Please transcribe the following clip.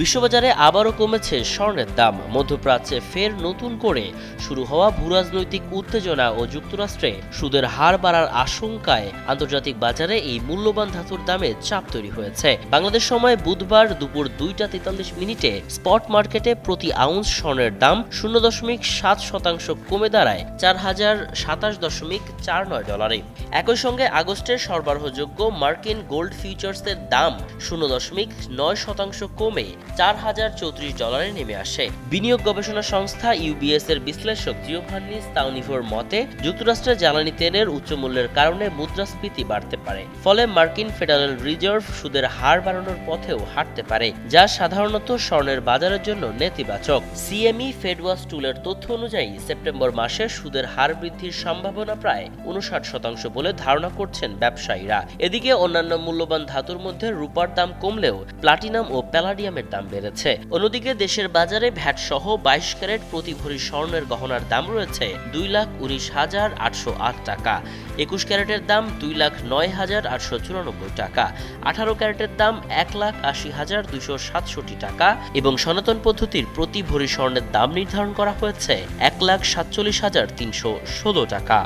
বিশ্ববাজারে আবারও কমেছে স্বর্ণের দাম। মধ্যপ্রাচ্যে ফের নতুন করে শুরু হওয়া ভূরাজনৈতিক উত্তেজনা ও যুক্তরাষ্ট্রে সুদের হার বাড়ার আশঙ্কায় আন্তর্জাতিক বাজারে এই মূল্যবান ধাতুর দামে চাপ তৈরি হয়েছে। বাংলাদেশ সময় বুধবার দুপুর 2টা 43 স্পট মার্কেটে প্রতি আউন্স স্বর্ণের দাম 0.7% কমে দাঁড়ায় $4,027.49। একই সঙ্গে আগস্টের সরবরাহযোগ্য মার্কিন গোল্ড ফিউচার্সের দাম 0.9% কমে $4,034 নেমে আসে। বিনিয়োগ গবেষণা সংস্থা ইউবিএস এর বিশ্লেষক জিওভান্নি স্তাউনিভোর মতে, যুক্তরাষ্ট্রের জ্বালানি তেলের উচ্চ মূল্যের কারণে মুদ্রাস্ফীতি বাড়তে পারে। ফলে মার্কিন ফেডারেল রিজার্ভ সুদের হার বাড়ানোর পথেও হাঁটতে পারে, যা সাধারণত স্বর্ণের বাজারের জন্য নেতিবাচক। সিএমই ফেডওয়াচ টুলের তথ্য অনুযায়ী সেপ্টেম্বর মাসে সুদের হার বৃদ্ধির সম্ভাবনা প্রায় 59% বলে ধারণা করছেন ব্যবসায়ীরা। এদিকে অন্যান্য মূল্যবান ধাতুর মধ্যে রূপার দাম কমলেও প্লাটিনাম ও প্যালাডিয়ামের দাম বেড়েছে। অন্যদিকে দেশের বাজারে ভ্যাট সহ 22 ক্যারেট প্রতি ভরি স্বর্ণের গহনার দাম রয়েছে 2,19,808 টাকা, 21 ক্যারেটের দাম 2,09,894 টাকা, 18 ক্যারেটের দাম 1,80,267 টাকা এবং সনাতন পদ্ধতির প্রতি ভরি স্বর্ণের দাম নির্ধারণ করা হয়েছে 1,47,316 টাকা।